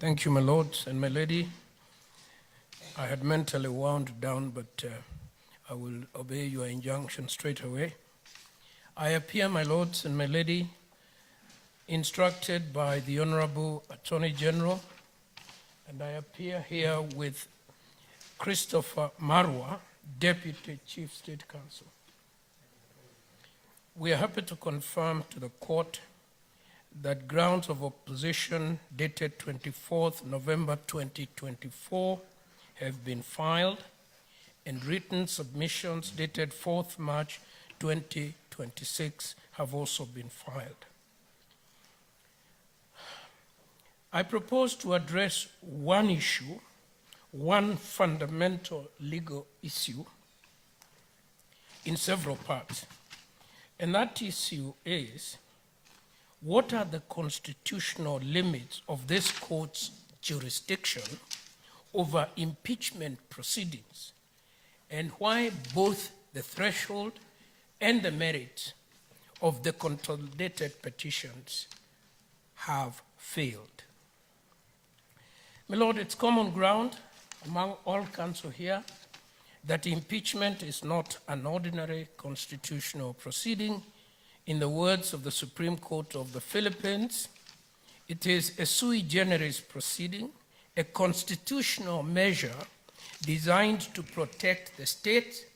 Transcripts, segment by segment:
Thank you, my lords and my lady. I had mentally wound down, but I will obey your injunction straight away. I appear, my lords and my lady, instructed by the Honorable Attorney General, and I appear here with Christopher Marwa, Deputy Chief State Counsel. We are happy to confirm to the court that grounds of opposition dated 24th November 2024 have been filed, and written submissions dated 4th March 2026 have also been filed. I propose to address one issue, one fundamental legal issue, in several parts. And that issue is, what are the constitutional limits of this court's jurisdiction over impeachment proceedings, and why both the threshold and the merits of the consolidated petitions have failed? My Lord, it's common ground among all counsel here that impeachment is not an ordinary constitutional proceeding. In the words of the Supreme Court of the Philippines, it is a sui generis proceeding, a constitutional measure designed to protect the state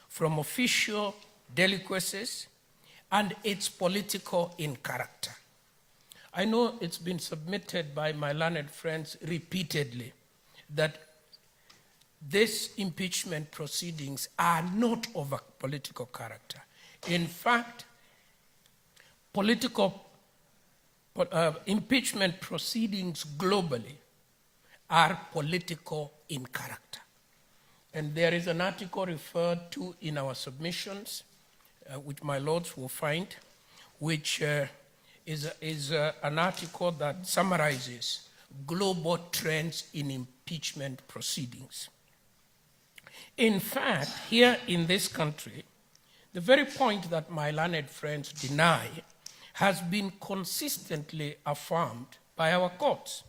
from official deliquesces and its political in character. I know it's been submitted by my learned friends repeatedly that these impeachment proceedings are not of a political character. In fact, impeachment proceedings globally are political in character. And there is an article referred to in our submissions, which my lords will find, which is an article that summarizes global trends in impeachment proceedings. In fact, here in this country, the very point that my learned friends deny has been consistently affirmed by our courts.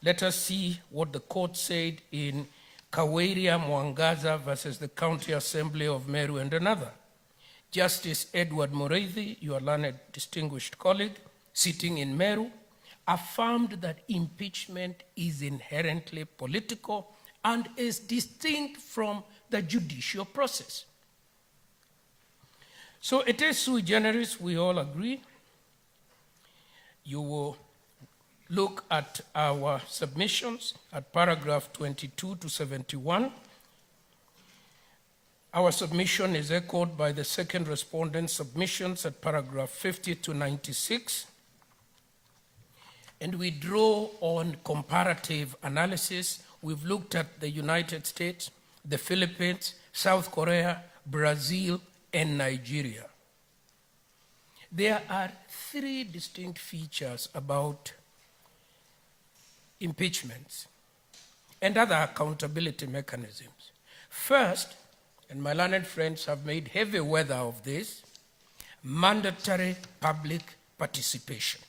Let us see what the court said in Kaweria Mwangaza versus the County Assembly of Meru and another. Justice Edward Mureithi, your learned distinguished colleague, sitting in Meru, affirmed that impeachment is inherently political and is distinct from the judicial process. So it is sui generis, we all agree. You will look at our submissions at paragraph 22 to 71. Our submission is echoed by the second respondent's submissions at paragraph 50 to 96. And we draw on comparative analysis. We've looked at the United States, the Philippines, South Korea, Brazil, and Nigeria. There are three distinct features about impeachments and other accountability mechanisms. First, and my learned friends have made heavy weather of this, mandatory public participation.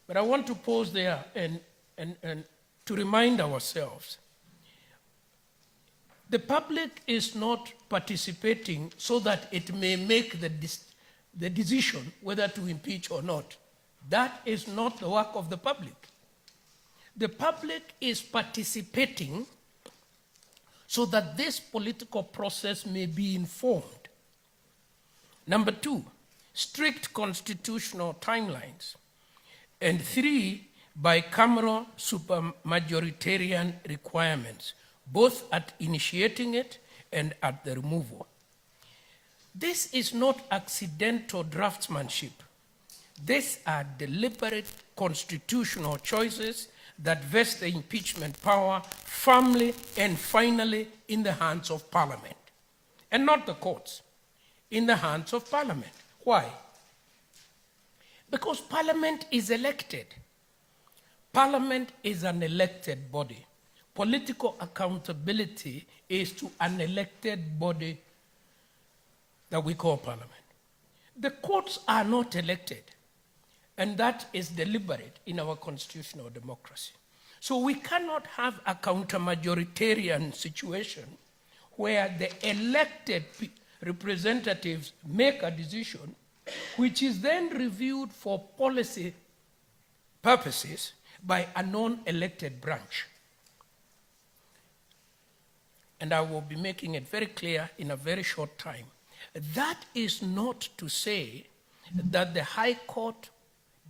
But I want to pause there and to remind ourselves, the public is not participating so that it may make the decision whether to impeach or not. That is not the work of the public. The public is participating so that this political process may be informed. Number two, strict constitutional timelines. And three, bicameral supermajoritarian requirements, both at initiating it and at the removal. This is not accidental draftsmanship. These are deliberate constitutional choices that vest the impeachment power firmly and finally in the hands of Parliament, and not the courts, in the hands of Parliament. Why? Because Parliament is elected. Parliament is an elected body. Political accountability is to an elected body that we call Parliament. The courts are not elected. And that is deliberate in our constitutional democracy. So we cannot have a counter-majoritarian situation where the elected representatives make a decision which is then reviewed for policy purposes by a non-elected branch. And I will be making it very clear in a very short time. That is not to say that the High Court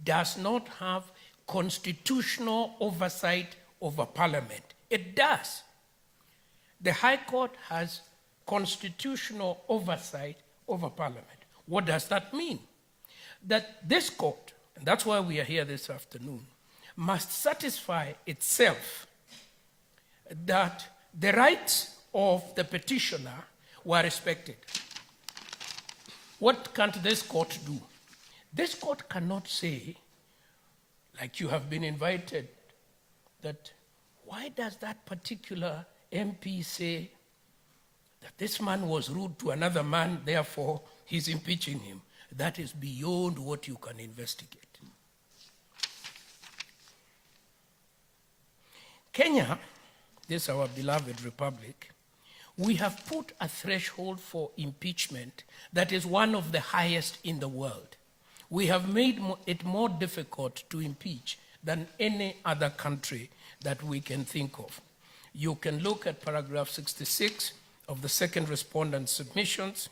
does not have constitutional oversight over Parliament. It does. The High Court has constitutional oversight over Parliament. What does that mean? That this court, and that's why we are here this afternoon, must satisfy itself that the rights of the petitioner were respected. What can't this court do? This court cannot say, like you have been invited, that why does that particular MP say that this man was rude to another man, therefore he's impeaching him? That is beyond what you can investigate. Kenya, this our beloved republic, we have put a threshold for impeachment that is one of the highest in the world. We have made it more difficult to impeach than any other country that we can think of. You can look at paragraph 66 of the second respondent's submissions,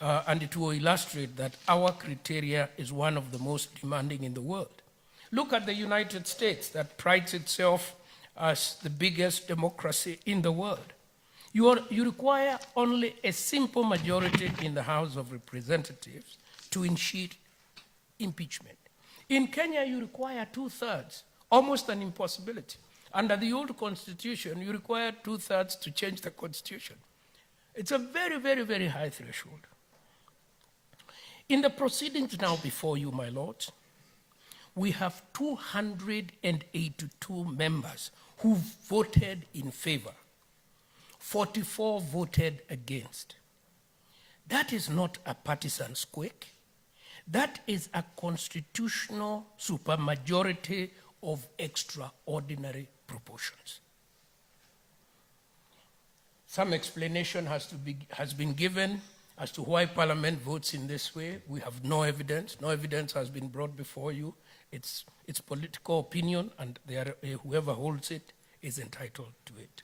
and it will illustrate that our criteria is one of the most demanding in the world. Look at the United States that prides itself as the biggest democracy in the world. You require only a simple majority in the House of Representatives to initiate impeachment. In Kenya, you require 2/3, almost an impossibility. Under the old constitution, you require 2/3 to change the constitution. It's a very, very, very high threshold. In the proceedings now before you, my lords, we have 282 members who voted in favor. 44 voted against. That is not a partisan squeak. That is a constitutional supermajority of extraordinary proportions. Some explanation has been given as to why Parliament votes in this way. We have no evidence. No evidence has been brought before you. It's political opinion, and whoever holds it is entitled to it.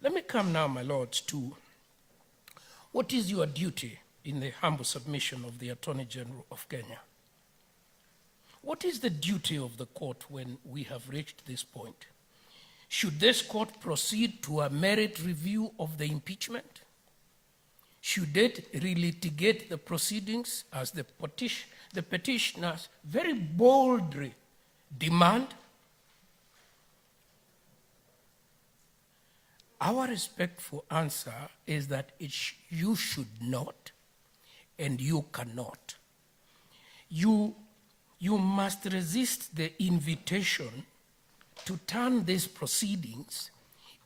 Let me come now, my lords, to what is your duty in the humble submission of the Attorney General of Kenya. What is the duty of the court when we have reached this point? Should this court proceed to a merit review of the impeachment? Should it relitigate the proceedings as the petitioners very boldly demand? Our respectful answer is that you should not, and you cannot. You must resist the invitation to turn these proceedings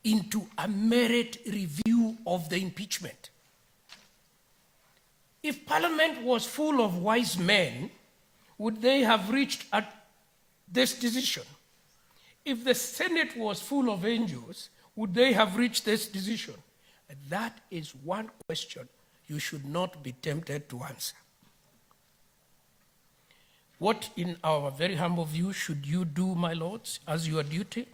into a merit review of the impeachment. If Parliament was full of wise men, would they have reached this decision? If the Senate was full of angels, would they have reached this decision? That is one question you should not be tempted to answer. What, in our very humble view, should you do, my lords, as your duty?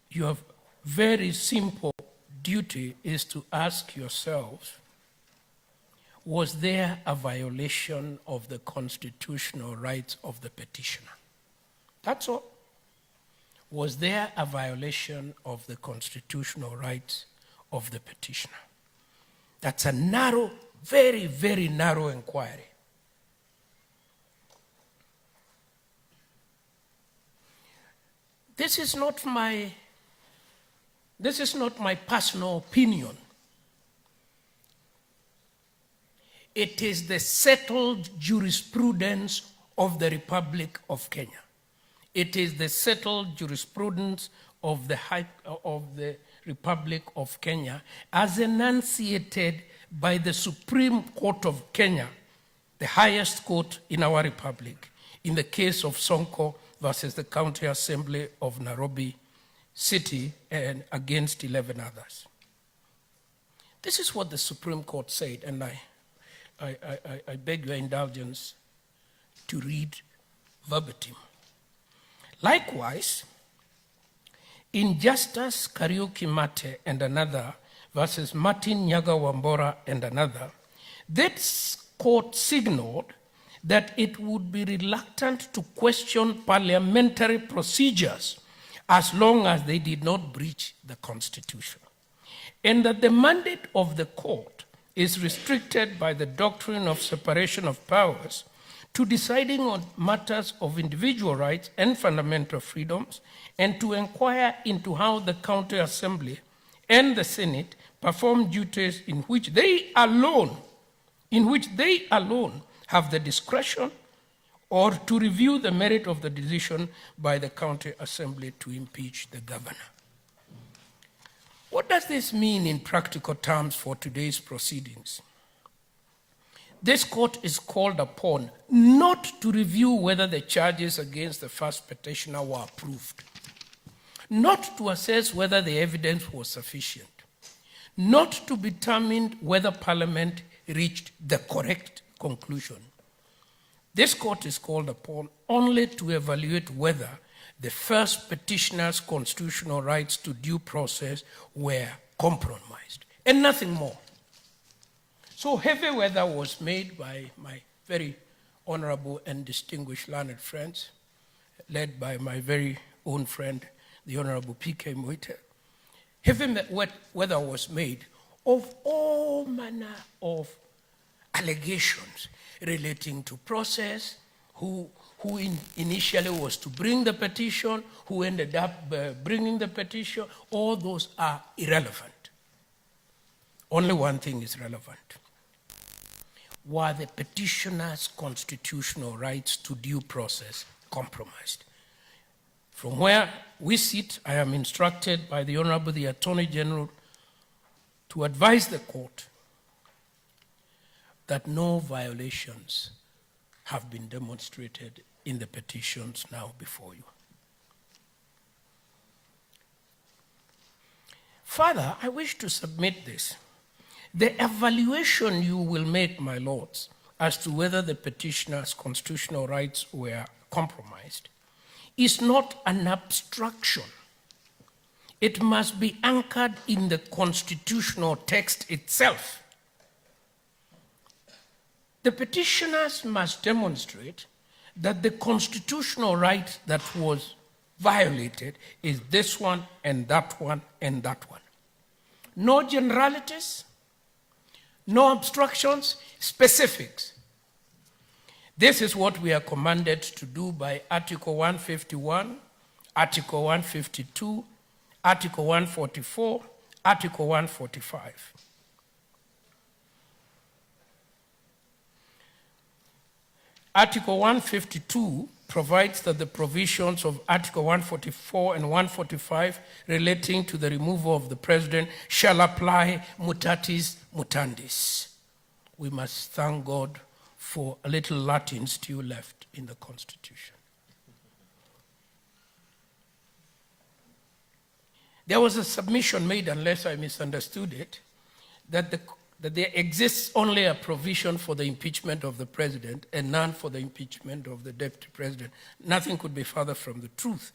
Your very simple duty is to ask yourselves, was there a violation of the constitutional rights of the petitioner? That's all. Was there a violation of the constitutional rights of the petitioner? That's a narrow, very, very narrow inquiry. This is not my personal opinion. It is the settled jurisprudence of the Republic of Kenya. It is the settled jurisprudence of the Republic of Kenya as enunciated by the Supreme Court of Kenya, the highest court in our republic, in the case of Sonko versus the County Assembly of Nairobi City and against 11 others. This is what the Supreme Court said, and I beg your indulgence to read verbatim. Likewise, in Justice Kariuki Mate and another versus Martin Nyaga Wambora and another, this court signaled that it would be reluctant to question parliamentary procedures as long as they did not breach the Constitution, and that the mandate of the court is restricted by the doctrine of separation of powers to deciding on matters of individual rights and fundamental freedoms, and to inquire into how the County Assembly and the Senate perform duties in which they alone have the discretion, or to review the merit of the decision by the County Assembly to impeach the governor. What does this mean in practical terms for today's proceedings? This court is called upon not to review whether the charges against the first petitioner were approved, not to assess whether the evidence was sufficient, not to determine whether Parliament reached the correct conclusion. This court is called upon only to evaluate whether the first petitioner's constitutional rights to due process were compromised, and nothing more. So heavy weather was made by my very honorable and distinguished learned friends, led by my very own friend, the Honorable P.K. Muigai. Heavy weather was made of all manner of allegations relating to process, who initially was to bring the petition, who ended up bringing the petition. All those are irrelevant. Only one thing is relevant. Were the petitioner's constitutional rights to due process compromised? From where we sit, I am instructed by the Honorable the Attorney General to advise the court that no violations have been demonstrated in the petitions now before you. Further, I wish to submit this. The evaluation you will make, my lords, as to whether the petitioner's constitutional rights were compromised is not an abstraction. It must be anchored in the constitutional text itself. The petitioners must demonstrate that the constitutional right that was violated is this one and that one and that one. No generalities, no obstructions, specifics. This is what we are commanded to do by Article 151, Article 152, Article 144, Article 145. Article 152 provides that the provisions of Article 144 and 145 relating to the removal of the president shall apply mutatis mutandis. We must thank God for a little Latin still left in the Constitution. There was a submission made, unless I misunderstood it, that there exists only a provision for the impeachment of the president and none for the impeachment of the deputy president. Nothing could be further from the truth,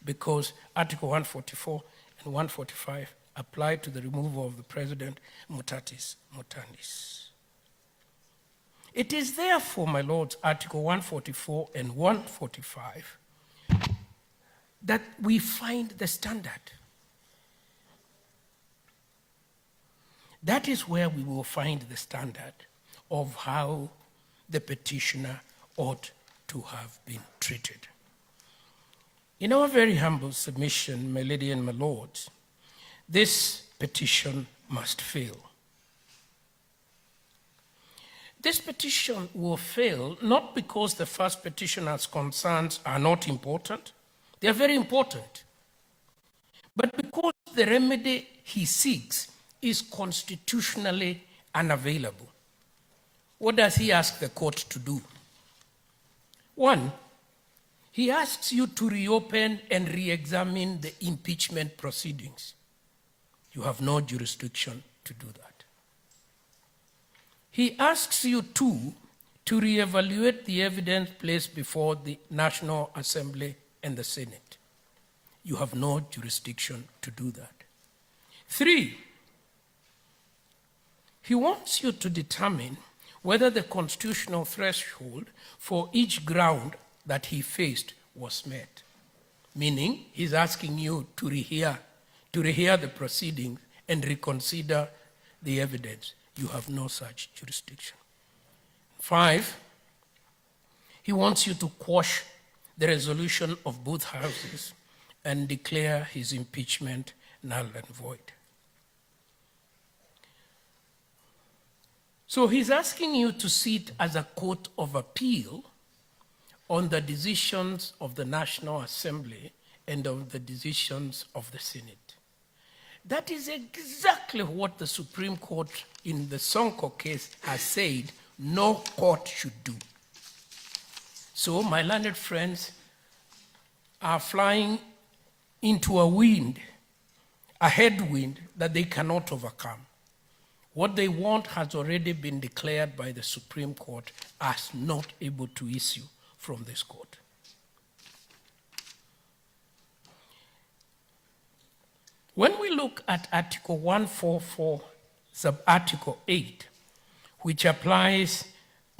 because Article 144 and 145 apply to the removal of the president mutatis mutandis. It is therefore, my lords, Article 144 and 145 that we find the standard. That is where we will find the standard of how the petitioner ought to have been treated. In our very humble submission, my lady and my lords, this petition must fail. This petition will fail not because the first petitioner's concerns are not important, they are very important, but because the remedy he seeks is constitutionally unavailable. What does he ask the court to do? One, he asks you to reopen and re-examine the impeachment proceedings. You have no jurisdiction to do that. He asks you, too, to re-evaluate the evidence placed before the National Assembly and the Senate. You have no jurisdiction to do that. 3, he wants you to determine whether the constitutional threshold for each ground that he faced was met. Meaning, he's asking you to rehear the proceedings and reconsider the evidence. You have no such jurisdiction. 5, he wants you to quash the resolution of both houses and declare his impeachment null and void. So he's asking you to sit as a court of appeal on the decisions of the National Assembly and of the decisions of the Senate. That is exactly what the Supreme Court in the Sonko case has said no court should do. So my learned friends are flying into a wind, a headwind that they cannot overcome. What they want has already been declared by the Supreme Court as not able to issue from this court. When we look at Article 144, sub-Article 8, which applies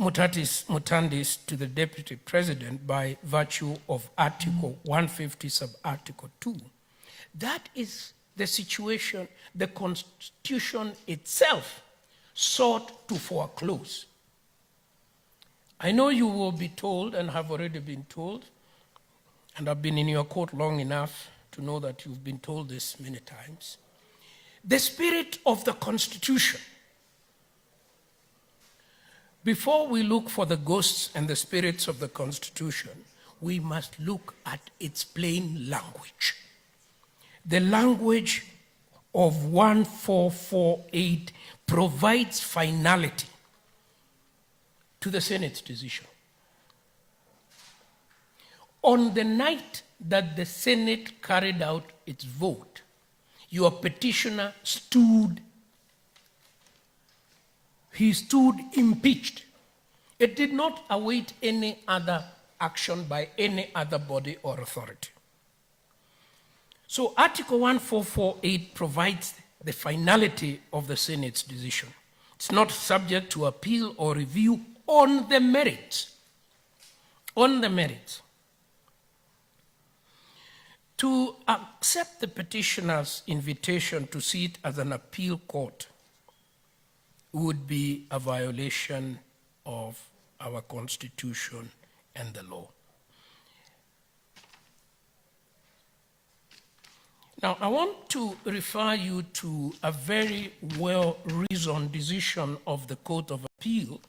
mutatis mutandis to the Deputy President by virtue of Article 150, sub-Article 2, that is the situation the Constitution itself sought to foreclose. I know you will be told, and have already been told, and I've been in your court long enough to know that you've been told this many times, the spirit of the Constitution. Before we look for the ghosts and the spirits of the Constitution, we must look at its plain language. The language of 1448 provides finality to the Senate's decision. On the night that the Senate carried out its vote, your petitioner stood impeached. It did not await any other action by any other body or authority. So Article 1448 provides the finality of the Senate's decision. It's not subject to appeal or review on the merits. On the merits. To accept the petitioner's invitation to sit as an appeal court would be a violation of our Constitution and the law. Now, I want to refer you to a very well-reasoned decision of the Court of Appeal.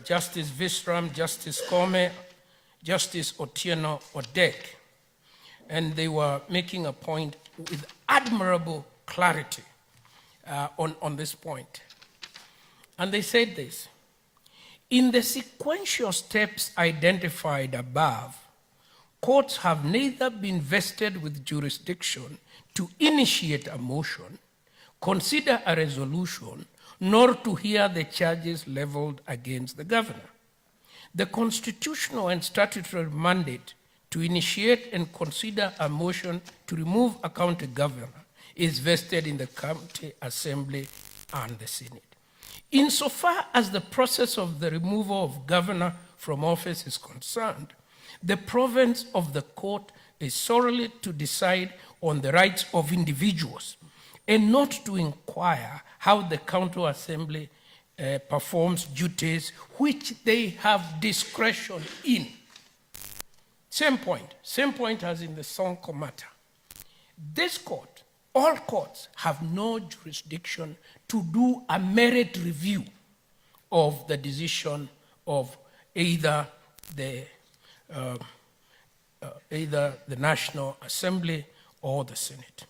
Justice Vistram, Justice Kome, Justice Otieno Odek, and they were making a point with admirable clarity on this point. And they said this: in the sequential steps identified above, courts have neither been vested with jurisdiction to initiate a motion, consider a resolution, nor to hear the charges leveled against the governor. The constitutional and statutory mandate to initiate and consider a motion to remove a county governor is vested in the county assembly and the Senate. Insofar as the process of the removal of governor from office is concerned, the province of the court is solely to decide on the rights of individuals and not to inquire how the county assembly performs duties which they have discretion in. Same point as in the Sonko matter. This court, all courts, have no jurisdiction to do a merit review of the decision of either the National Assembly or the Senate.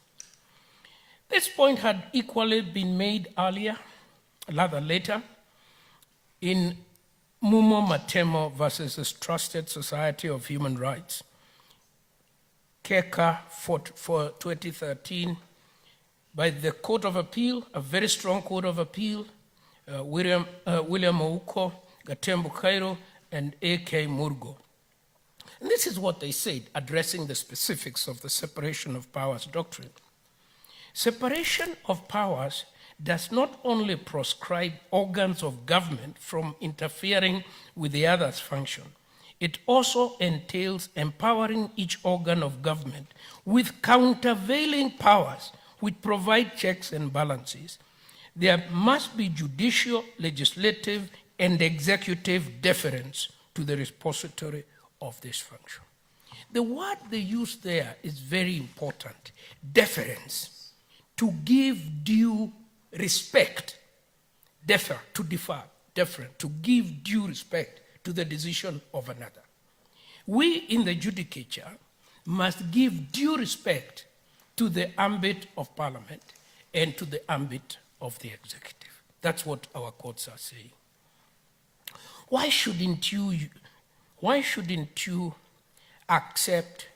This point had equally been made earlier rather later, in Mumo Matemo versus the Trusted Society of Human Rights, Keka for 2013, by the Court of Appeal, a very strong Court of Appeal, William Ouko, Gatembu Cairo, and A.K. Murgo. And this is what they said, addressing the specifics of the separation of powers doctrine. Separation of powers does not only proscribe organs of government from interfering with the other's function, it also entails empowering each organ of government with countervailing powers which provide checks and balances. There must be judicial, legislative, and executive deference to the repository of this function. The word they use there is very important, deference, to give due respect, to give due respect to the decision of another. We in the judicature must give due respect to the ambit of Parliament and to the ambit of the executive. That's what our courts are saying. Why shouldn't you accept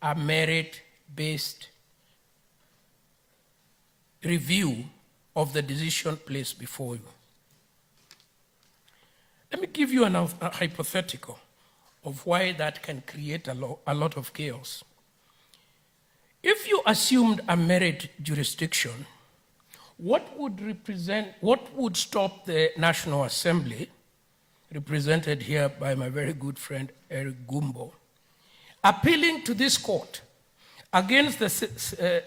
a merit-based review of the decision placed before you? Let me give you a hypothetical of why that can create a lot of chaos. If you assumed a merit jurisdiction, what would stop the National Assembly, represented here by my very good friend Eric Gumbo, appealing to this court against the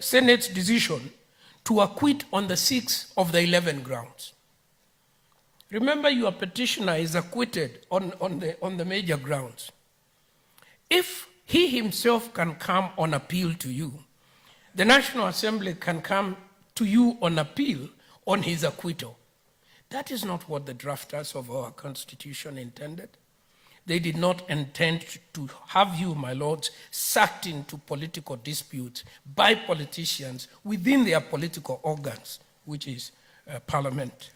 Senate's decision to acquit on the 6 of the 11 grounds? Remember, your petitioner is acquitted on the major grounds. If he himself can come on appeal to you, the National Assembly can come to you on appeal on his acquittal. That is not what the drafters of our Constitution intended. They did not intend to have you, my lords, sucked into political disputes by politicians within their political organs, which is Parliament.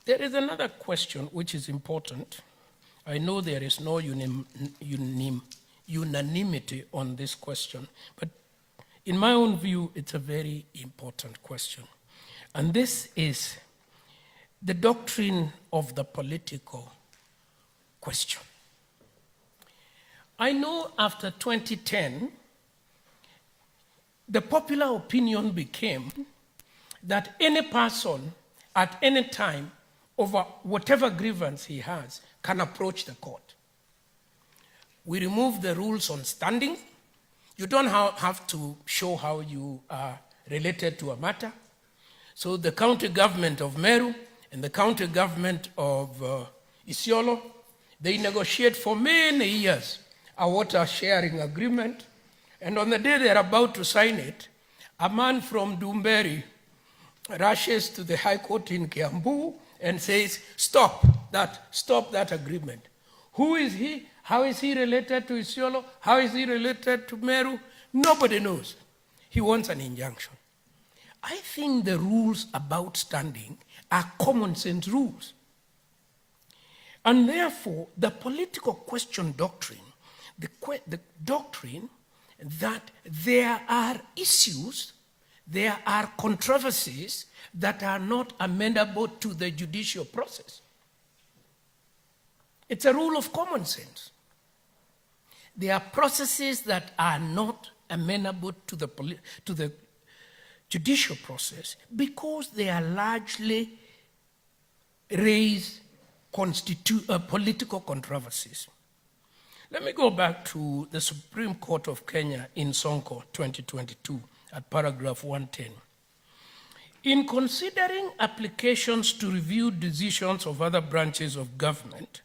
There is another question which is important. I know there is no unanimity on this question, but in my own view, it's a very important question. And this is the doctrine of the political question. I know after 2010, the popular opinion became that any person at any time over whatever grievance he has can approach the court. We removed the rules on standing. You don't have to show how you are related to a matter. So the county government of Meru and the county government of Isiolo, they negotiate for many years a water sharing agreement. And on the day they're about to sign it, a man from Dumberi rushes to the High Court in Kiambu and says, stop that agreement. Who is he? How is he related to Isiolo? How is he related to Meru? Nobody knows. He wants an injunction. I think the rules about standing are common sense rules. And therefore, the political question doctrine, the doctrine that there are issues, there are controversies that are not amenable to the judicial process. It's a rule of common sense. There are processes that are not amenable to the judicial process because they are largely raise political controversies. Let me go back to the Supreme Court of Kenya in Sonko 2022 at paragraph 110. In considering applications to review decisions of other branches of government,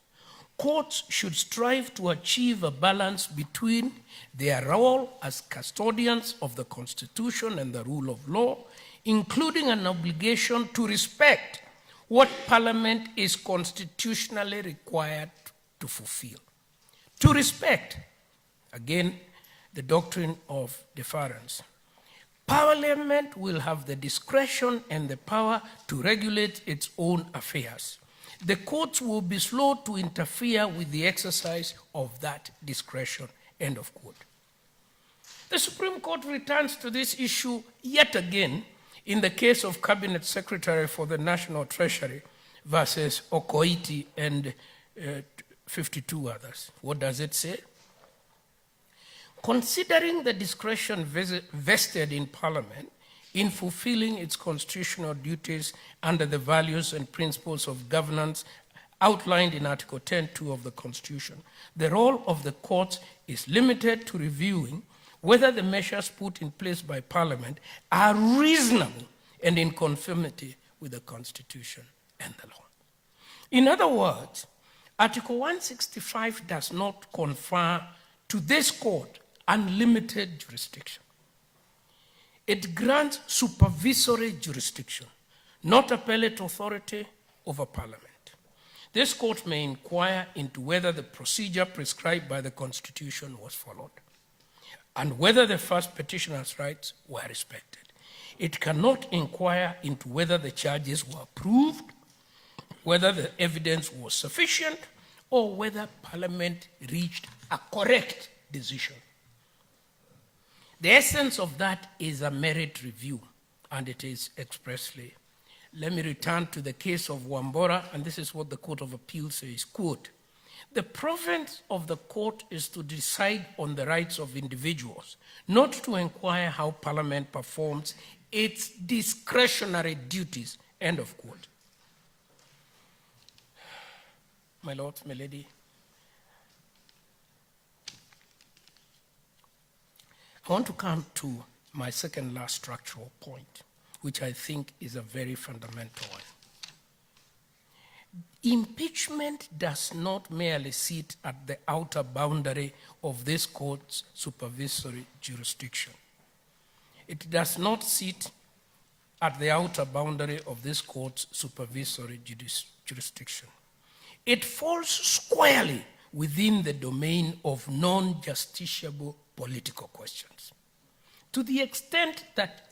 courts should strive to achieve a balance between their role as custodians of the Constitution and the rule of law, including an obligation to respect what Parliament is constitutionally required to fulfill. To respect, again, the doctrine of deference. Parliament will have the discretion and the power to regulate its own affairs. The courts will be slow to interfere with the exercise of that discretion, end of quote. The Supreme Court returns to this issue yet again in the case of Cabinet Secretary for the National Treasury versus Okoiti and 52 others. What does it say? Considering the discretion vested in Parliament in fulfilling its constitutional duties under the values and principles of governance outlined in Article 10(2) of the Constitution, the role of the courts is limited to reviewing whether the measures put in place by Parliament are reasonable and in conformity with the Constitution and the law. In other words, Article 165 does not confer to this court unlimited jurisdiction. It grants supervisory jurisdiction, not appellate authority over Parliament. This court may inquire into whether the procedure prescribed by the Constitution was followed and whether the first petitioner's rights were respected. It cannot inquire into whether the charges were proved, whether the evidence was sufficient, or whether Parliament reached a correct decision. The essence of that is a merit review, and it is expressly. Let me return to the case of Wambora, and this is what the Court of Appeal says, quote, "The province of the court is to decide on the rights of individuals, not to inquire how Parliament performs its discretionary duties," end of quote. My lord, my lady, I want to come to my second last structural point, which I think is a very fundamental one. Impeachment does not merely sit at the outer boundary of this court's supervisory jurisdiction. It does not sit at the outer boundary of this court's supervisory jurisdiction. It falls squarely within the domain of non-justiciable political questions. To the extent that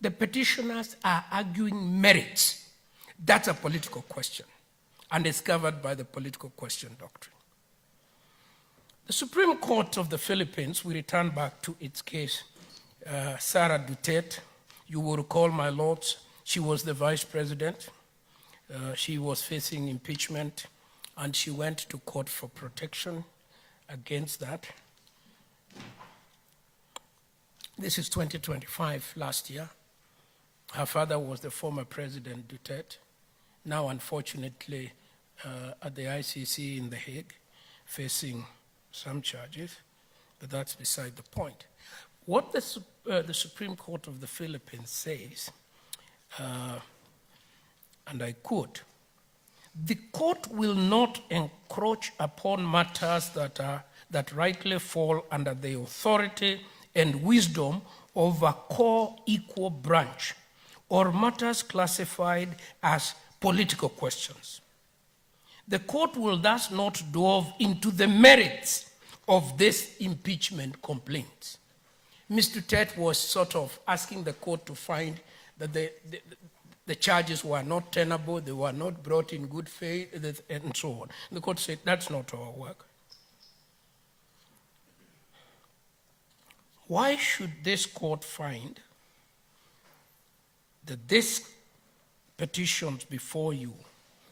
the petitioners are arguing merits, that's a political question, and is covered by the political question doctrine. The Supreme Court of the Philippines, we return back to its case, Sara Duterte. You will recall, my lords, she was the vice president. She was facing impeachment, and she went to court for protection against that. This is 2025, last year. Her father was the former President Duterte, now unfortunately at the ICC in The Hague, facing some charges, but that's beside the point. What the Supreme Court of the Philippines says, and I quote, "The court will not encroach upon matters that rightly fall under the authority and wisdom of a co-equal branch, or matters classified as political questions. The court will thus not delve into the merits of this impeachment complaint." Mr. Duterte was sort of asking the court to find that the charges were not tenable, they were not brought in good faith, and so on. The court said, that's not our work. Why should this court find that these petitions before you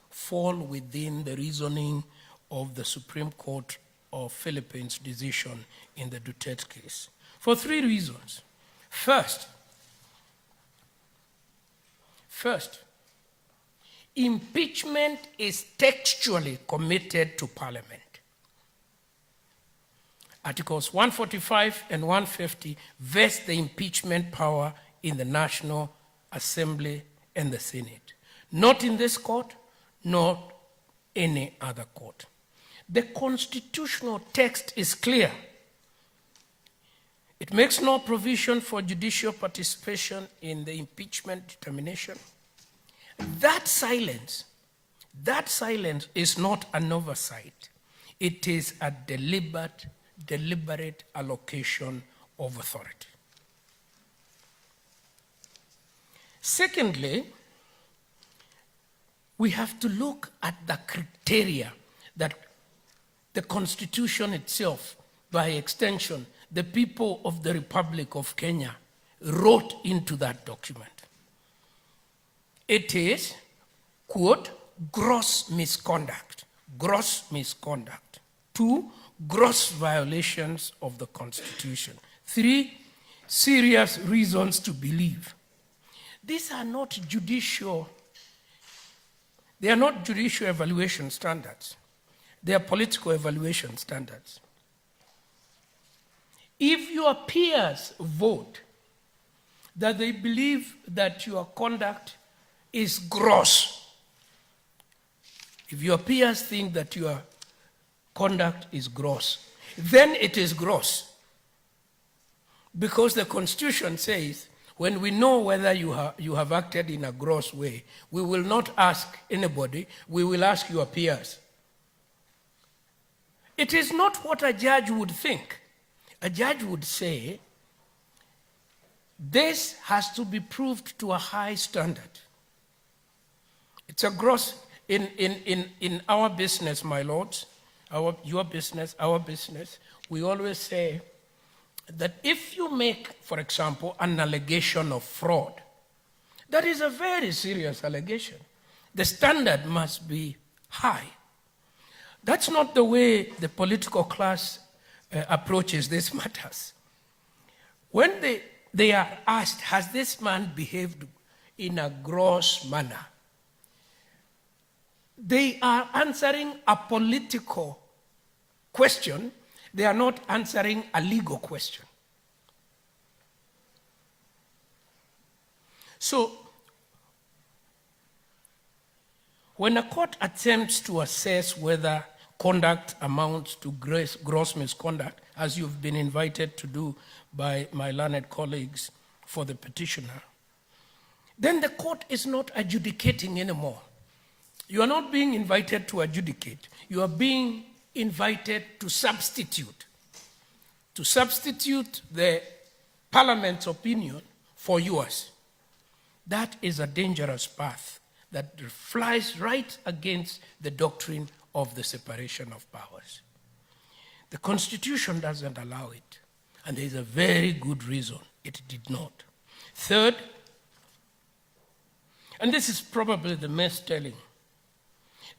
fall within the reasoning of the Supreme Court of Philippines decision in the Duterte case? For three reasons. First, impeachment is textually committed to Parliament. Articles 145 and 150 vest the impeachment power in the National Assembly and the Senate, not in this court, nor any other court. The constitutional text is clear. It makes no provision for judicial participation in the impeachment determination. That silence is not an oversight. It is a deliberate allocation of authority. Secondly, we have to look at the criteria that the Constitution itself, by extension, the people of the Republic of Kenya wrote into that document. It is, quote, gross misconduct. Gross misconduct. 2, gross violations of the Constitution. 3, serious reasons to believe. These are not judicial, they are not judicial evaluation standards. They are political evaluation standards. If your peers vote that they believe that your conduct is gross, if your peers think that your conduct is gross, then it is gross. Because the Constitution says, when we know whether you have acted in a gross way, we will not ask anybody, we will ask your peers. It is not what a judge would think. A judge would say, this has to be proved to a high standard. It's a gross, in our business, my lords, your business, our business, we always say that if you make, for example, an allegation of fraud, that is a very serious allegation. The standard must be high. That's not the way the political class approaches these matters. When they are asked, has this man behaved in a gross manner? They are answering a political question. They are not answering a legal question. So, when a court attempts to assess whether conduct amounts to gross misconduct, as you've been invited to do by my learned colleagues for the petitioner, then the court is not adjudicating anymore. You are not being invited to adjudicate. You are being invited to substitute the Parliament's opinion for yours. That is a dangerous path that flies right against the doctrine of the separation of powers. The Constitution doesn't allow it, and there is a very good reason it did not. Third, and this is probably the most telling,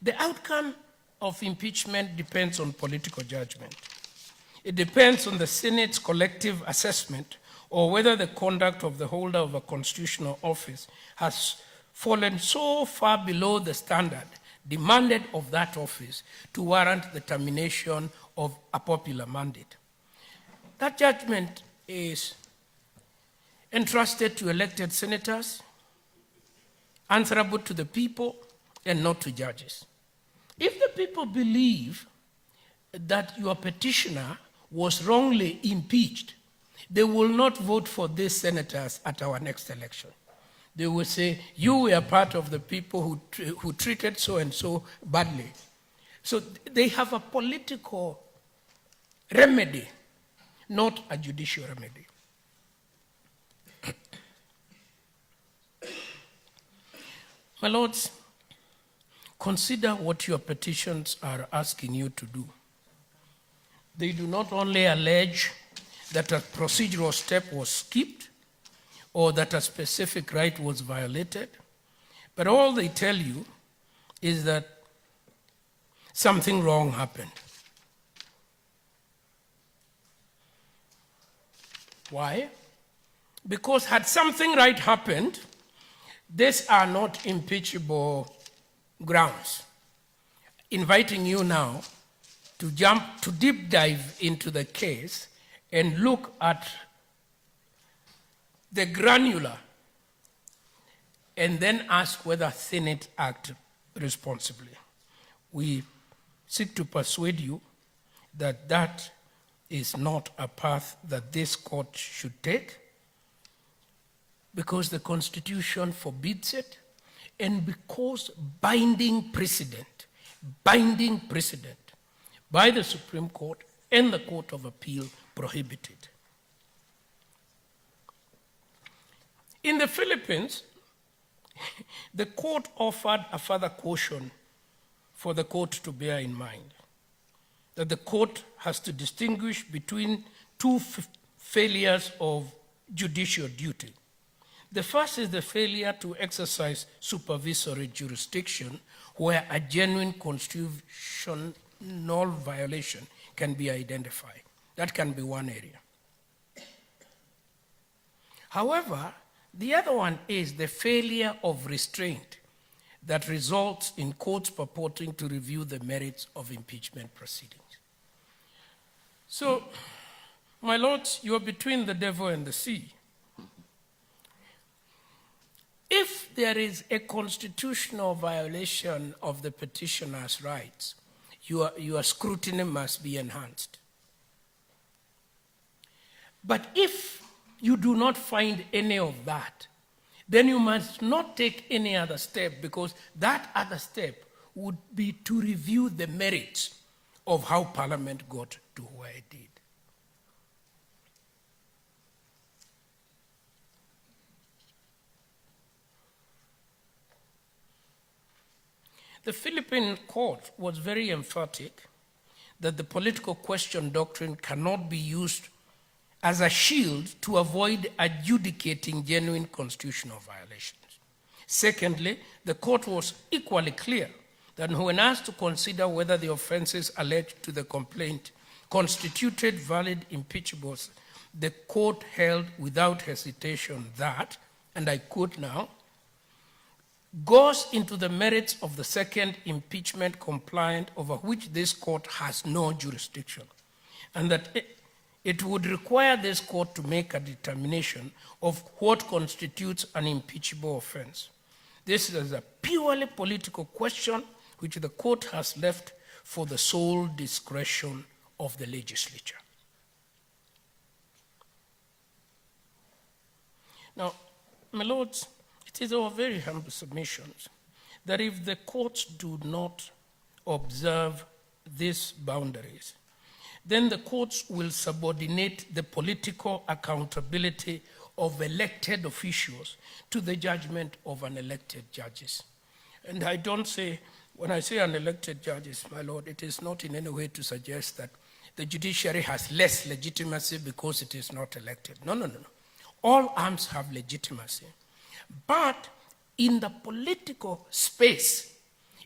the outcome of impeachment depends on political judgment. It depends on the Senate's collective assessment or whether the conduct of the holder of a constitutional office has fallen so far below the standard demanded of that office to warrant the termination of a popular mandate. That judgment is entrusted to elected senators, answerable to the people, and not to judges. If the people believe that your petitioner was wrongly impeached, they will not vote for these senators at our next election. They will say, you were part of the people who treated so-and-so badly. So they have a political remedy, not a judicial remedy. My lords, consider what your petitions are asking you to do. They do not only allege that a procedural step was skipped or that a specific right was violated, but all they tell you is that something wrong happened. Why? Because had something right happened, these are not impeachable grounds. Inviting you now to deep dive into the case and look at the granular and then ask whether Senate acted responsibly. We seek to persuade you that that is not a path that this court should take, because the Constitution forbids it, and because binding precedent by the Supreme Court and the Court of Appeal prohibit it. In the Philippines, The court offered a further caution for the court to bear in mind, that the court has to distinguish between two failures of judicial duty. The first is the failure to exercise supervisory jurisdiction where a genuine constitutional violation can be identified. That can be one area. However, the other one is the failure of restraint that results in courts purporting to review the merits of impeachment proceedings. So, my lords, you are between the devil and the sea. If there is a constitutional violation of the petitioner's rights, your scrutiny must be enhanced. But if you do not find any of that, then you must not take any other step, because that other step would be to review the merits of how Parliament got to where it did. The Philippine court was very emphatic that the political question doctrine cannot be used as a shield to avoid adjudicating genuine constitutional violations. Secondly, the court was equally clear that when asked to consider whether the offenses alleged to the complaint constituted valid impeachables, the court held without hesitation that, and I quote now, goes into the merits of the second impeachment complaint over which this court has no jurisdiction, and that it would require this court to make a determination of what constitutes an impeachable offense. This is a purely political question which the court has left for the sole discretion of the legislature. Now, my lords, it is our very humble submissions that if the courts do not observe these boundaries, then the courts will subordinate the political accountability of elected officials to the judgment of unelected judges. And I don't say, when I say unelected judges, my lord, it is not in any way to suggest that the judiciary has less legitimacy because it is not elected. No, no, no, no. All arms have legitimacy. But in the political space,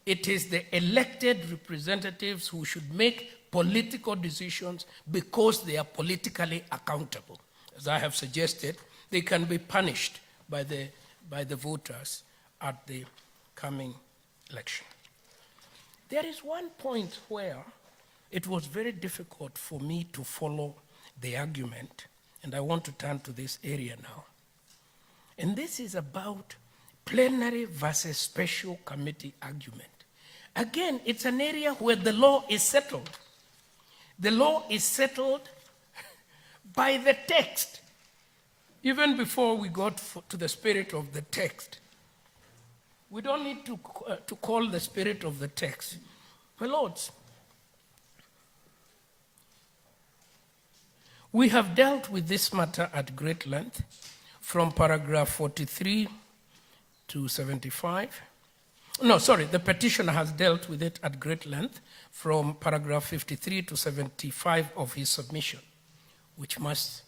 it is the elected representatives who should make political decisions because they are politically accountable. As I have suggested, they can be punished by the voters at the coming election. There is one point where it was very difficult for me to follow the argument, and I want to turn to this area now. And this is about plenary versus special committee argument. Again, it's an area where the law is settled. The law is settled by the text. Even before we got to the spirit of the text, we don't need to call the spirit of the text. My lords, we have dealt with this matter at great length from paragraph 43 to 75. No, sorry, the petitioner has dealt with it at great length from paragraph 53 to 75 of his submission, which must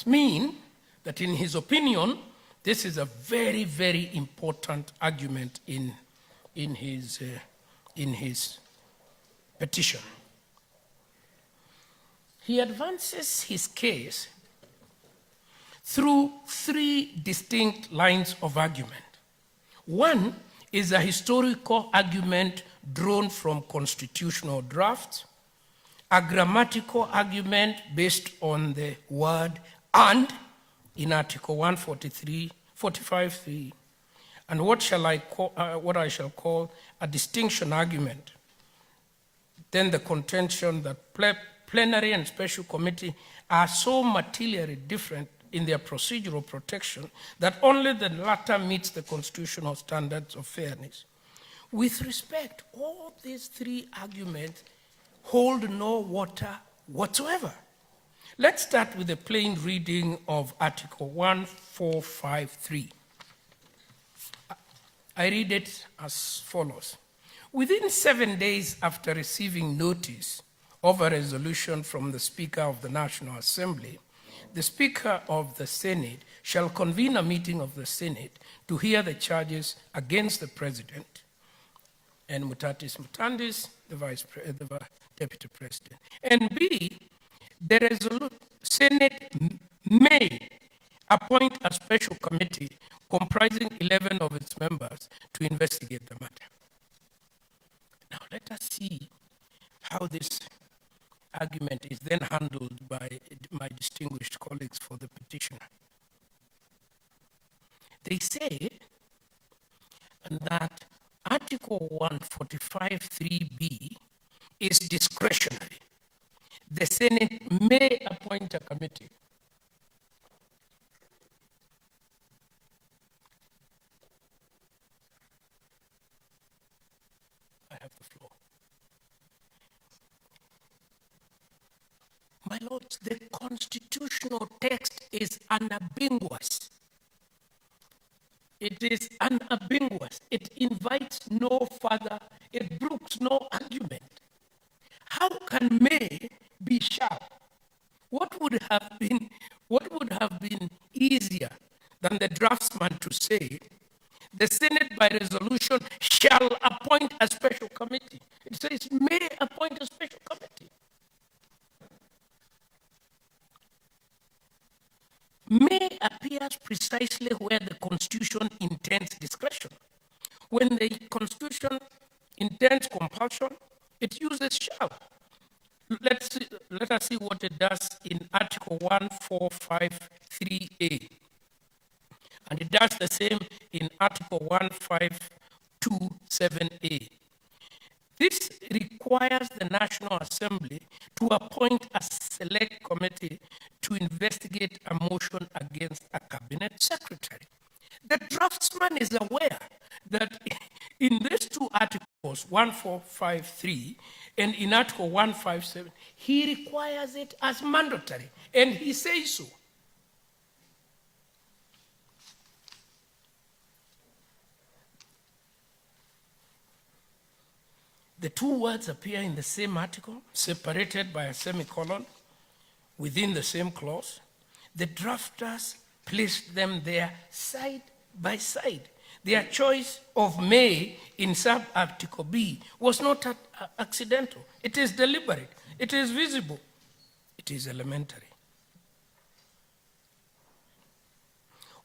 mean that in his opinion, this is a very, very important argument in his petition. He advances his case through three distinct lines of argument. One is a historical argument drawn from constitutional drafts, a grammatical argument based on the word "and" in Article 145.3, and what I shall call a distinction argument. Then the contention that plenary and special committee are so materially different in their procedural protection that only the latter meets the constitutional standards of fairness. With respect, all these three arguments hold no water whatsoever. Let's start with a plain reading of Article 145.3. I read it as follows. Within 7 days after receiving notice of a resolution from the Speaker of the National Assembly, the Speaker of the Senate shall convene a meeting of the Senate to hear the charges against the President and mutatis mutandis, the Deputy President. And B, the Senate may appoint a special committee comprising 11 of its members to investigate the matter. Now let us see how this argument is then handled by my distinguished colleagues for the petitioner. They say that Article 145(3)(b) is discretionary. The Senate may appoint a committee. I have the floor. My lords, the constitutional text is unambiguous. It is unambiguous. It invites no further, it brooks no argument. How can may be shall? What would have been easier than the draftsman to say, the Senate by resolution shall appoint a special committee? It says may appoint a special committee. May appears precisely where the Constitution intends discretion. When the Constitution intends compulsion, it uses shall. Let us see what it does in Article 145(3)(a). And it does the same in Article 152(7)(a). This requires the National Assembly to appoint a select committee to investigate a motion against a cabinet secretary. The draftsman is aware that in these two articles, 145(3) and in Article 157, he requires it as mandatory, and he says so. The two words appear in the same article, separated by a semicolon within the same clause. The drafters placed them there side by side. Their choice of may in sub-article B was not accidental. It is deliberate. It is visible. It is elementary.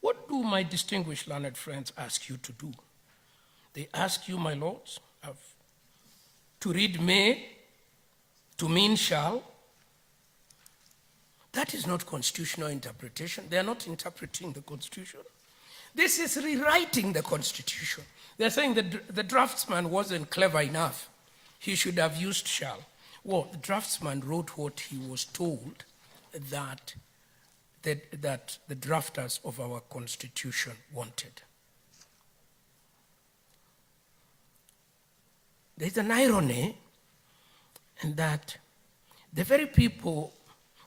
What do my distinguished learned friends ask you to do? They ask you, my lords, to read may to mean shall. That is not constitutional interpretation. They are not interpreting the Constitution. This is rewriting the Constitution. They're saying that the draftsman wasn't clever enough. He should have used shall. Well, the draftsman wrote what he was told that the drafters of our Constitution wanted. There's an irony in that the very people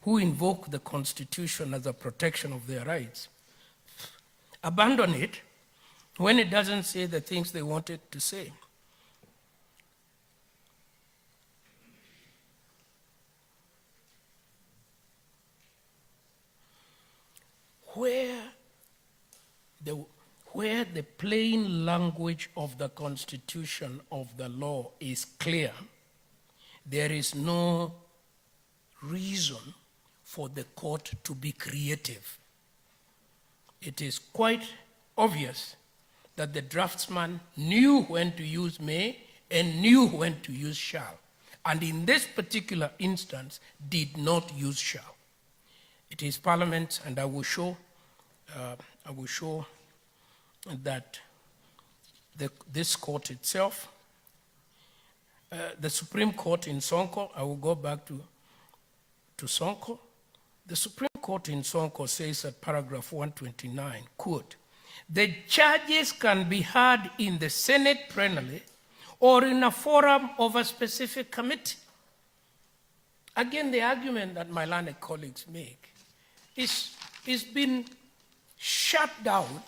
who invoke the Constitution as a protection of their rights abandon it when it doesn't say the things they wanted to say. Where the plain language of the Constitution of the law is clear, there is no reason for the court to be creative. It is quite obvious that the draftsman knew when to use may and knew when to use shall, and in this particular instance did not use shall. It is Parliament, and I will show that this court itself, the Supreme Court in Sonko, I will go back to Sonko. The Supreme Court in Sonko says at paragraph 129, quote, the charges can be heard in the Senate plenary or in a forum of a specific committee. Again, the argument that my learned colleagues make is been shut down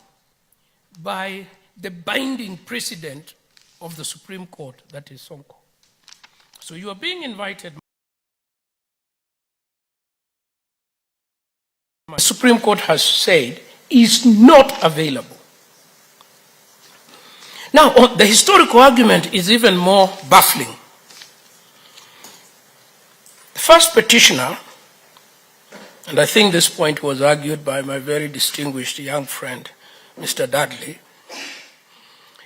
by the binding precedent of the Supreme Court, that is Sonko. So you are being invited. The Supreme Court has said is not available. Now, the historical argument is even more baffling. The first petitioner, and I think this point was argued by my very distinguished young friend, Mr. Dudley,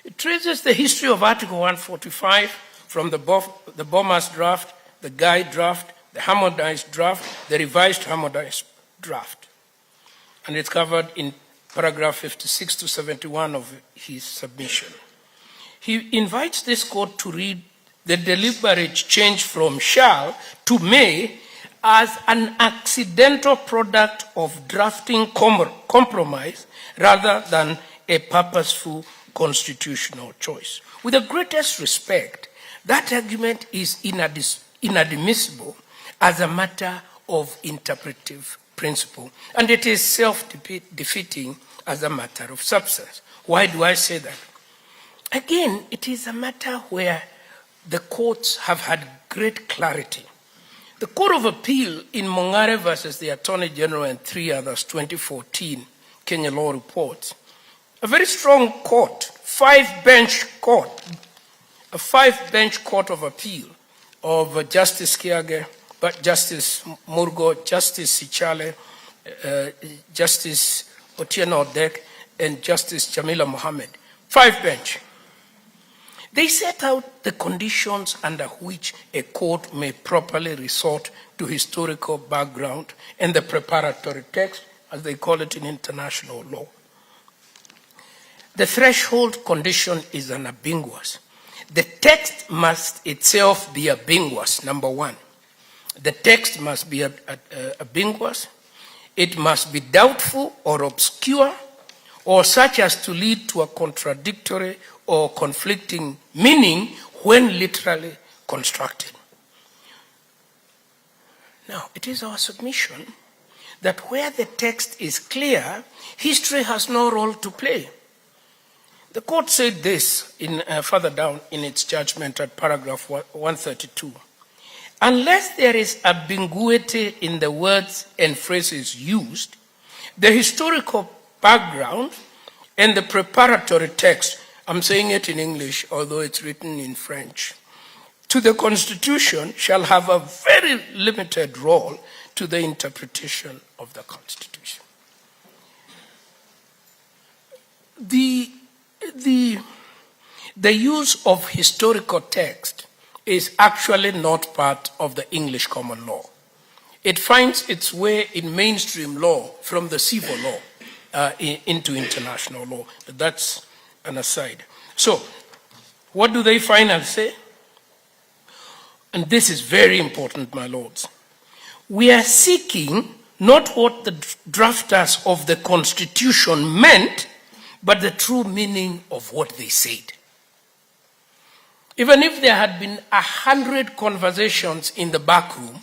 it traces the history of Article 145 from the Bomas draft, the Guy draft, the harmonized draft, the revised harmonized draft. And it's covered in paragraph 56 to 71 of his submission. He invites this court to read the deliberate change from shall to may as an accidental product of drafting compromise rather than a purposeful constitutional choice. With the greatest respect, that argument is inadmissible as a matter of interpretive principle, and it is self-defeating as a matter of substance. Why do I say that? Again, it is a matter where the courts have had great clarity. The Court of Appeal in Mongare versus the Attorney General and 3 others, 2014, Kenya Law Reports, a very strong court, a five-bench court of appeal of Justice Kiage, Justice Murgo, Justice Sichale, Justice Otieno Odek, and Justice Jamila Mohammed. 5-bench. They set out the conditions under which a court may properly resort to historical background and the preparatory text, as they call it in international law. The threshold condition is unambiguous. The text must itself be ambiguous, number one. The text must be ambiguous. It must be doubtful or obscure, or such as to lead to a contradictory or conflicting meaning when literally constructed. Now, it is our submission that where the text is clear, history has no role to play. The court said this further down in its judgment at paragraph 132. Unless there is ambiguity in the words and phrases used, the historical background and the preparatory text, I'm saying it in English, although it's written in French, to the Constitution shall have a very limited role to the interpretation of the Constitution. The use of historical text is actually not part of the English common law. It finds its way in mainstream law from the civil law into international law. But that's an aside. So, what do they finally say? And this is very important, my lords. We are seeking not what the drafters of the Constitution meant, but the true meaning of what they said. Even if there had been 100 conversations in the back room,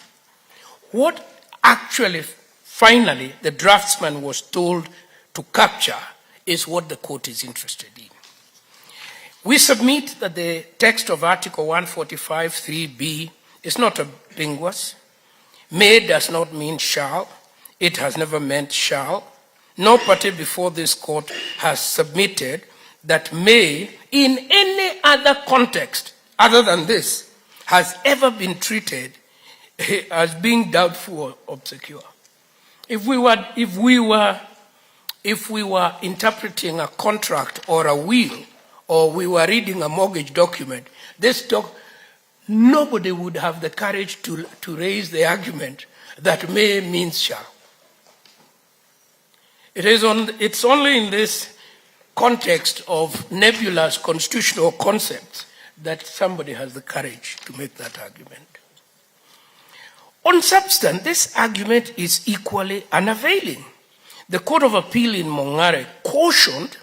what actually, finally, the draftsman was told to capture is what the court is interested in. We submit that the text of Article 145, 3b is not ambiguous. May does not mean shall. It has never meant shall. No party before this court has submitted that may, in any other context other than this, has ever been treated as being doubtful or obscure. If we were interpreting a contract or a will, or we were reading a mortgage document, nobody would have the courage to raise the argument that may means shall. It's only in this context of nebulous constitutional concepts that somebody has the courage to make that argument. On substance, this argument is equally unavailing. The Court of Appeal in Mongare cautioned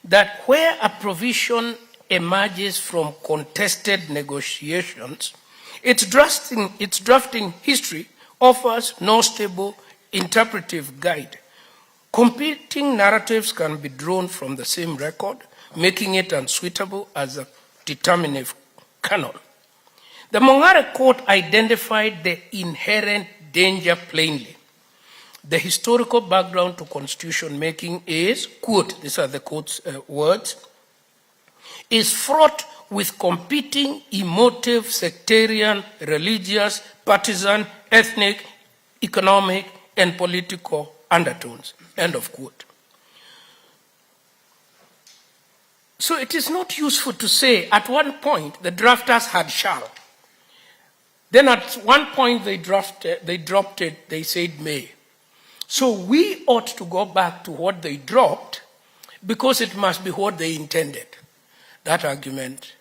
that where a provision emerges from contested negotiations, its drafting history offers no stable interpretive guide. Competing narratives can be drawn from the same record, making it unsuitable as a determinative canon. The Mongare Court identified the inherent danger plainly. The historical background to constitution making is, quote, these are the court's words, is fraught with competing emotive, sectarian, religious, partisan, ethnic, economic, and political undertones, end of quote. So it is not useful to say at one point the drafters had shall. Then at one point they dropped it, they said may. So we ought to go back to what they dropped because it must be what they intended. That argument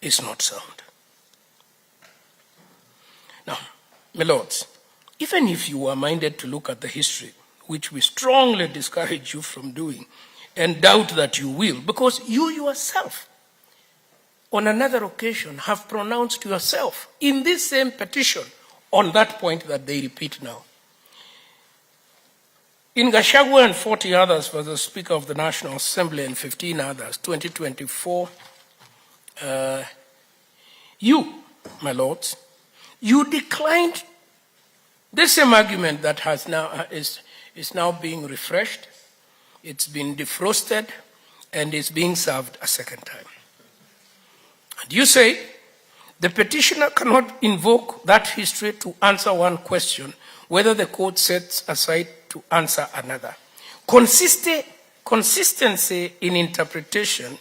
is not sound. Now, my lords, even if you are minded to look at the history, which we strongly discourage you from doing, and doubt that you will, because you yourself, on another occasion, have pronounced yourself in this same petition on that point that they repeat now. In Gachagua and 40 others for the Speaker of the National Assembly and 15 others, 2024, you, my lords, you declined the same argument that has now, is now being refreshed, it's been defrosted, and is being served a second time. And you say, the petitioner cannot invoke that history to answer one question, whether the court sets aside to answer another. Consistency in interpretation,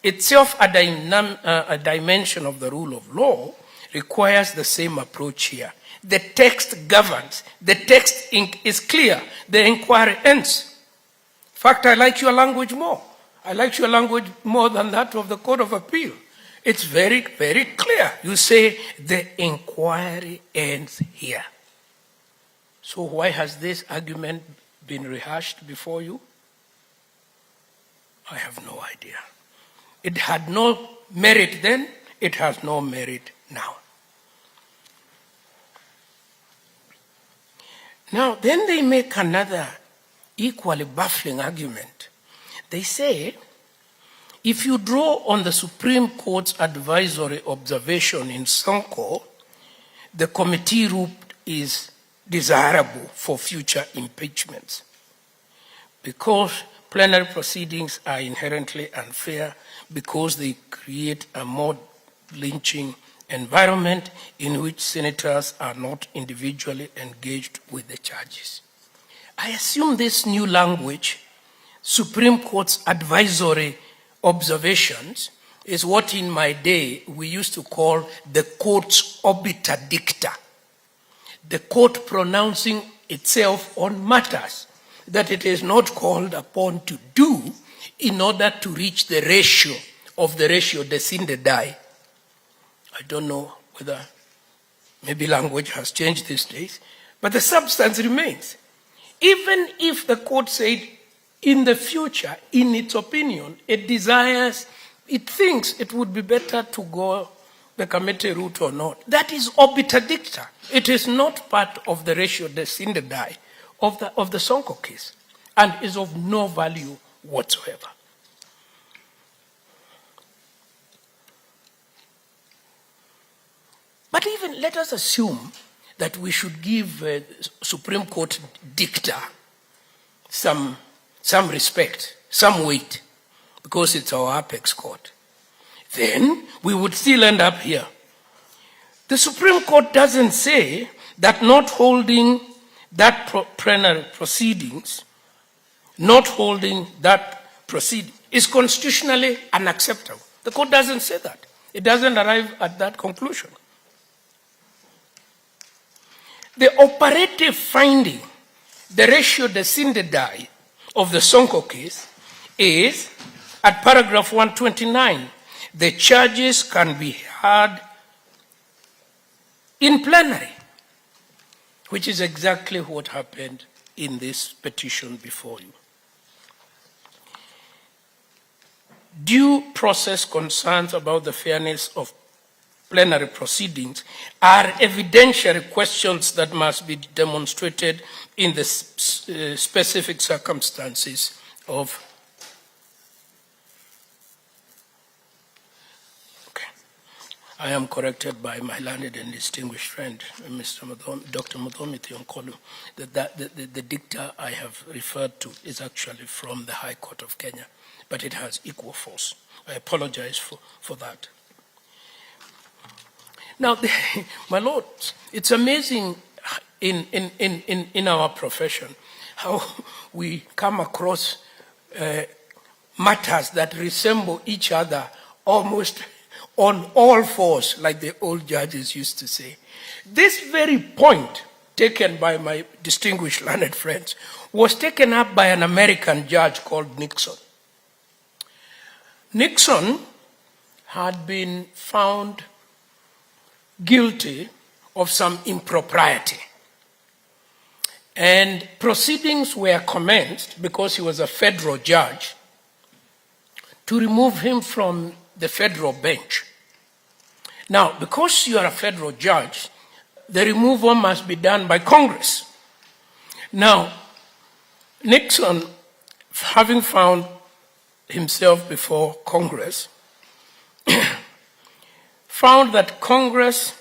itself a dimension of the rule of law, requires the same approach here. The text governs. The text is clear. The inquiry ends. In fact, I like your language more. I like your language more than that of the Court of Appeal. It's very, very clear. You say the inquiry ends here. So why has this argument been rehashed before you? I have no idea. It had no merit then, it has no merit now. Now, then they make another equally baffling argument. They say, if you draw on the Supreme Court's advisory observation in Sonko, the committee route is desirable for future impeachments because plenary proceedings are inherently unfair because they create a more lynching environment in which senators are not individually engaged with the charges. I assume this new language, Supreme Court's advisory observations, is what in my day we used to call the court's obiter dicta. The court pronouncing itself on matters that it is not called upon to do in order to reach the ratio of the ratio descende die. I don't know whether maybe language has changed these days, but the substance remains. Even if the court said in the future, in its opinion, it desires, it thinks it would be better to go the committee route or not. That is obiter dicta. It is not part of the ratio descende die of the Sonko case and is of no value whatsoever. But even let us assume that we should give Supreme Court dicta some respect, some weight, because it's our apex court. Then we would still end up here. The Supreme Court doesn't say that not holding that plenary proceedings, is constitutionally unacceptable. The court doesn't say that. It doesn't arrive at that conclusion. The operative finding, the ratio descende die of the Sonko case is at paragraph 129. The charges can be heard in plenary, which is exactly what happened in this petition before you. Due process concerns about the fairness of plenary proceedings are evidentiary questions that must be demonstrated in the specific circumstances of. Okay. I am corrected by my learned and distinguished friend, Dr. Muthomi Thionkolu, that the dicta I have referred to is actually from the High Court of Kenya, but it has equal force. I apologize for that. Now, my Lord, it's amazing in our profession how we come across matters that resemble each other almost on all fours, like the old judges used to say. This very point taken by my distinguished learned friends was taken up by an American judge called Nixon. Nixon had been found guilty of some impropriety. And proceedings were commenced, because he was a federal judge, to remove him from the federal bench. Now, because you are a federal judge, the removal must be done by Congress. Now, Nixon, having found himself before Congress, found that Congress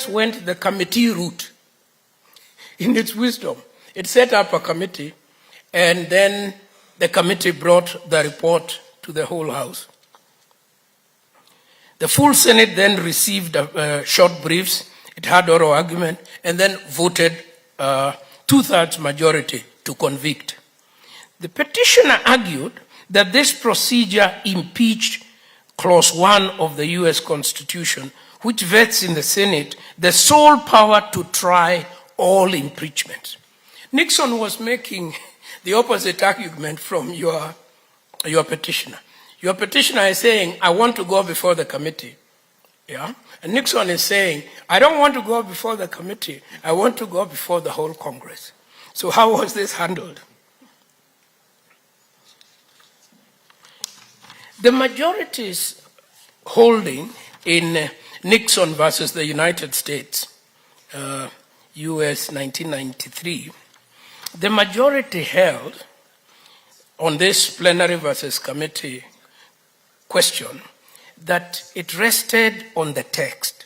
went the committee route in its wisdom. It set up a committee, and then the committee brought the report to the whole House. The full Senate then received short briefs. It had oral argument, and then voted two-thirds majority to convict. The petitioner argued that this procedure impeached Clause 1 of the US Constitution, which vests in the Senate the sole power to try all impeachments. Nixon was making the opposite argument from your petitioner. Your petitioner is saying, I want to go before the committee. Yeah? And Nixon is saying, I don't want to go before the committee. I want to go before the whole Congress. So how was this handled? The majority's holding in Nixon versus the United States, US 1993, the majority held on this plenary versus committee question that it rested on the text.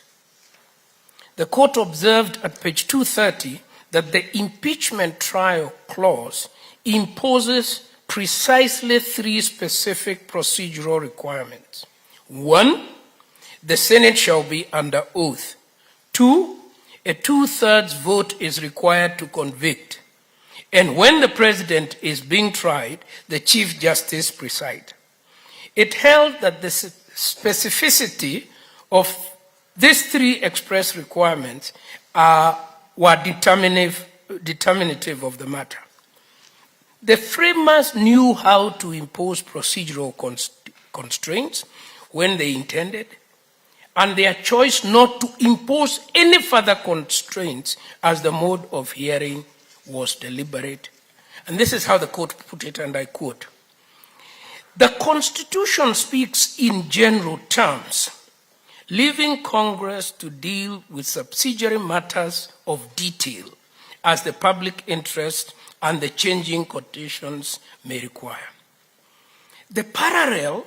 The court observed at page 230 that the impeachment trial clause imposes precisely three specific procedural requirements. 1, the Senate shall be under oath. 2, a two-thirds vote is required to convict. And when the president is being tried, the Chief Justice presides. It held that the specificity of these three express requirements were determinative of the matter. The framers knew how to impose procedural constraints when they intended, and their choice not to impose any further constraints as the mode of hearing was deliberate. And this is how the court put it, and I quote, "The Constitution speaks in general terms, leaving Congress to deal with subsidiary matters of detail as the public interest and the changing conditions may require." The parallel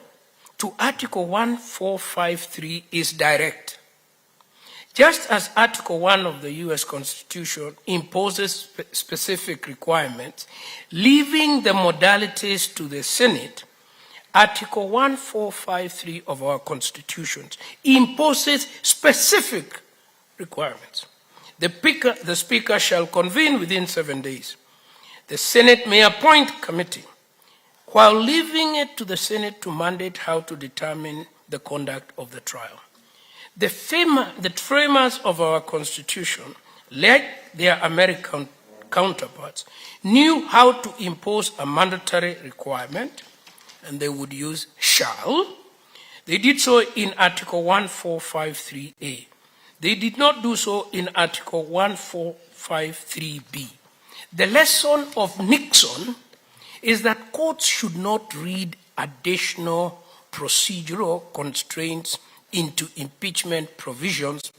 to Article 1453 is direct. Just as Article 1 of the US Constitution imposes specific requirements, leaving the modalities to the Senate, Article 1453 of our Constitution imposes specific requirements. The Speaker shall convene within 7 days. The Senate may appoint committee, while leaving it to the Senate to mandate how to determine the conduct of the trial. The framers of our Constitution, like their American counterparts, knew how to impose a mandatory requirement, and they would use shall. They did so in Article 1453A. They did not do so in Article 1453B. The lesson of Nixon is that courts should not read additional procedural constraints into impeachment provisions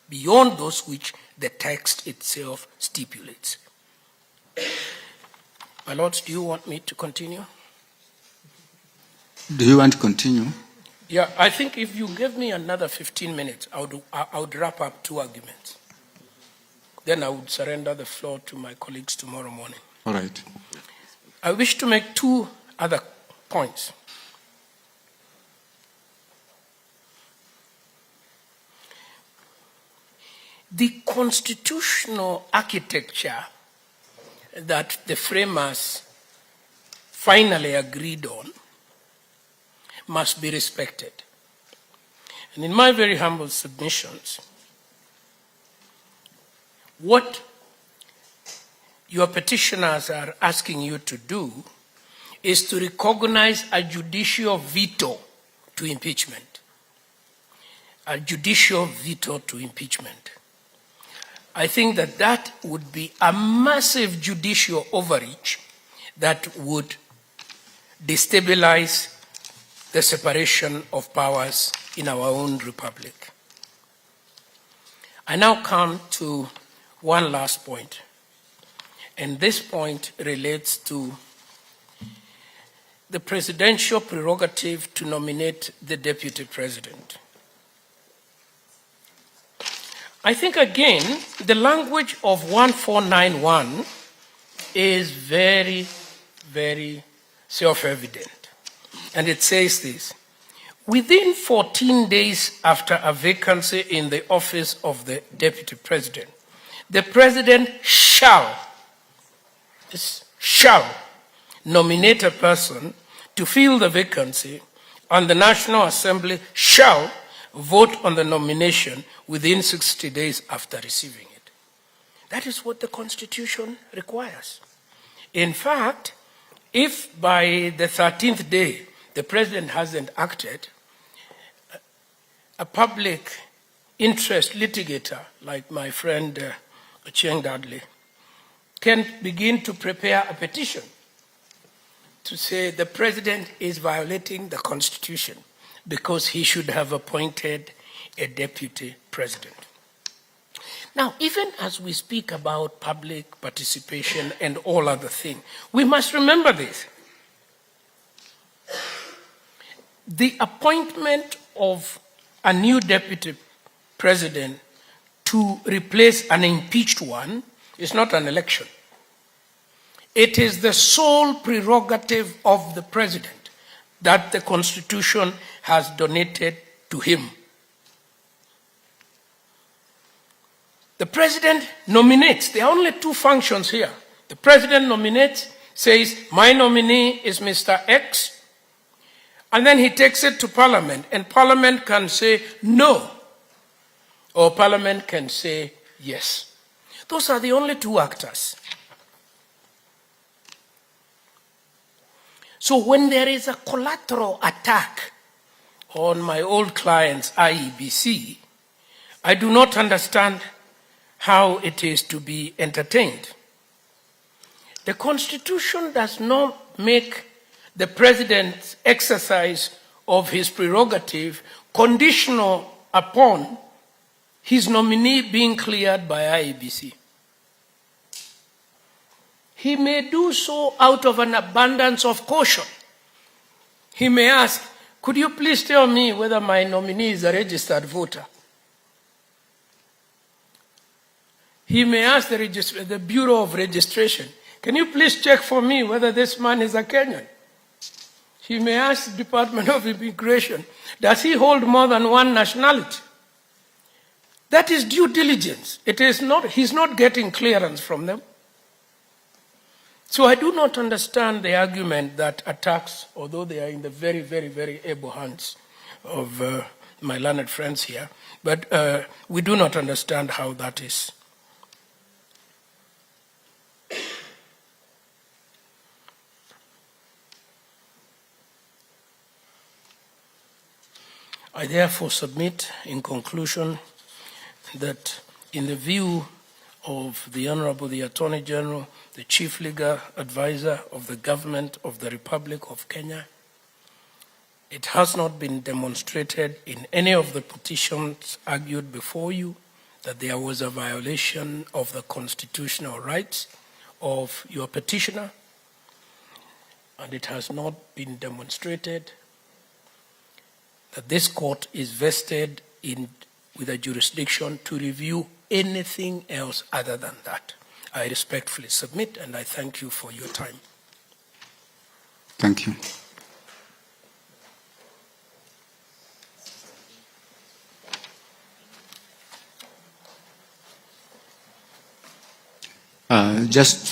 beyond those which the text itself stipulates. My lords, do you want me to continue? Do you want to continue? Yeah, I think if you give me another 15 minutes, I would wrap up two arguments. Then I would surrender the floor to my colleagues tomorrow morning. All right. I wish to make two other points. The constitutional architecture that the framers finally agreed on must be respected. And in my very humble submissions, what your petitioners are asking you to do is to recognize a judicial veto to impeachment. A judicial veto to impeachment. I think that that would be a massive judicial overreach that would destabilize the separation of powers in our own republic. I now come to one last point, and this point relates to the presidential prerogative to nominate the deputy president. I think, again, the language of 1491 is very, very self-evident. And it says this: within 14 days after a vacancy in the office of the deputy president, the president shall nominate a person to fill the vacancy, and the National Assembly shall vote on the nomination within 60 days after receiving it. That is what the Constitution requires. In fact, if by the 13th day the president hasn't acted, a public interest litigator like my friend Cheng Dudley can begin to prepare a petition to say the president is violating the Constitution because he should have appointed a deputy president. Now, even as we speak about public participation and all other things, we must remember this. The appointment of a new deputy president to replace an impeached one is not an election. It is the sole prerogative of the president that the Constitution has donated to him. The president nominates. There are only two functions here. The president nominates, says, my nominee is Mr. X, and then he takes it to Parliament, and Parliament can say no, or Parliament can say yes. Those are the only two actors. So when there is a collateral attack on my old client's IEBC, I do not understand how it is to be entertained. The Constitution does not make the president's exercise of his prerogative conditional upon his nominee being cleared by IEBC. He may do so out of an abundance of caution. He may ask, could you please tell me whether my nominee is a registered voter? He may ask the Bureau of Registration, can you please check for me whether this man is a Kenyan? He may ask the Department of Immigration, does he hold more than one nationality? That is due diligence. It is not, he's not getting clearance from them. So I do not understand the argument that attacks, although they are in the very, very, very able hands of my learned friends here, but we do not understand how that is. I therefore submit in conclusion that in the view of the Honorable the Attorney General, the Chief Legal Advisor of the Government of the Republic of Kenya. It has not been demonstrated in any of the petitions argued before you that there was a violation of the constitutional rights of your petitioner, and it has not been demonstrated that this court is vested with a jurisdiction to review anything else other than that. I respectfully submit, and I thank you for your time. Thank you. Just for